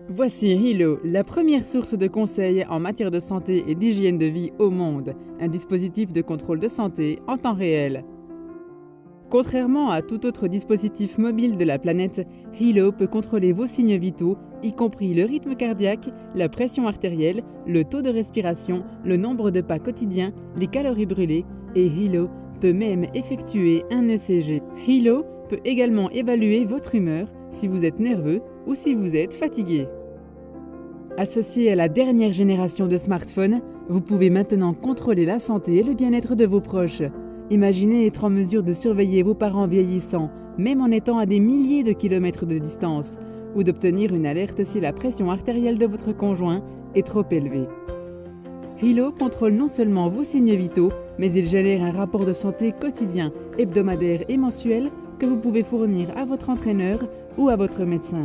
Voici Hilo, la première source de conseils en matière de santé et d'hygiène de vie au monde, un dispositif de contrôle de santé en temps réel. Contrairement à tout autre dispositif mobile de la planète, Hilo peut contrôler vos signes vitaux, y compris le rythme cardiaque, la pression artérielle, le taux de respiration, le nombre de pas quotidiens, les calories brûlées, et Hilo peut même effectuer un ECG. Hilo peut également évaluer votre humeur, si vous êtes nerveux ou si vous êtes fatigué. Associé à la dernière génération de smartphones, vous pouvez maintenant contrôler la santé et le bien-être de vos proches. Imaginez être en mesure de surveiller vos parents vieillissants, même en étant à des milliers de kilomètres de distance, ou d'obtenir une alerte si la pression artérielle de votre conjoint est trop élevée. Hilo contrôle non seulement vos signes vitaux, mais il génère un rapport de santé quotidien, hebdomadaire et mensuel que vous pouvez fournir à votre entraîneur ou à votre médecin.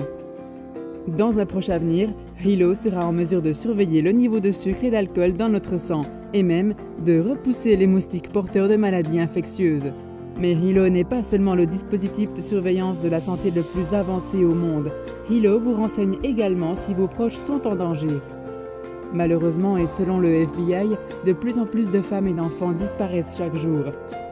Dans un proche avenir, Hilo sera en mesure de surveiller le niveau de sucre et d'alcool dans notre sang et même de repousser les moustiques porteurs de maladies infectieuses. Mais Hilo n'est pas seulement le dispositif de surveillance de la santé le plus avancé au monde. Hilo vous renseigne également si vos proches sont en danger. Malheureusement et selon le FBI, de plus en plus de femmes et d'enfants disparaissent chaque jour.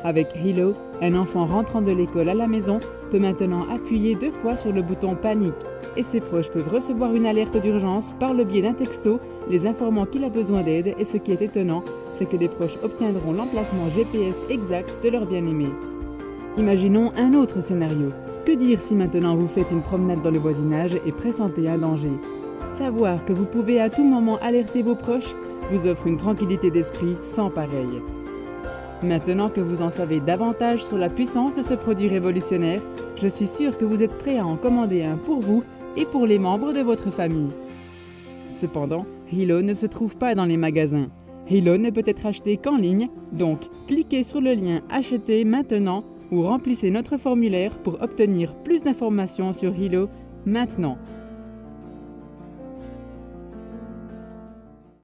Avec Hilo, un enfant rentrant de l'école à la maison peut maintenant appuyer 2 fois sur le bouton panique et ses proches peuvent recevoir une alerte d'urgence par le biais d'un texto les informant qu'il a besoin d'aide et ce qui est étonnant, c'est que les proches obtiendront l'emplacement GPS exact de leur bien-aimé. Imaginons un autre scénario. Que dire si maintenant vous faites une promenade dans le voisinage et pressentez un danger ? Savoir que vous pouvez à tout moment alerter vos proches vous offre une tranquillité d'esprit sans pareil. Maintenant que vous en savez davantage sur la puissance de ce produit révolutionnaire, je suis sûr que vous êtes prêt à en commander un pour vous et pour les membres de votre famille. Cependant, Hilo ne se trouve pas dans les magasins. Hilo ne peut être acheté qu'en ligne, donc cliquez sur le lien « Acheter maintenant » ou remplissez notre formulaire pour obtenir plus d'informations sur Hilo maintenant.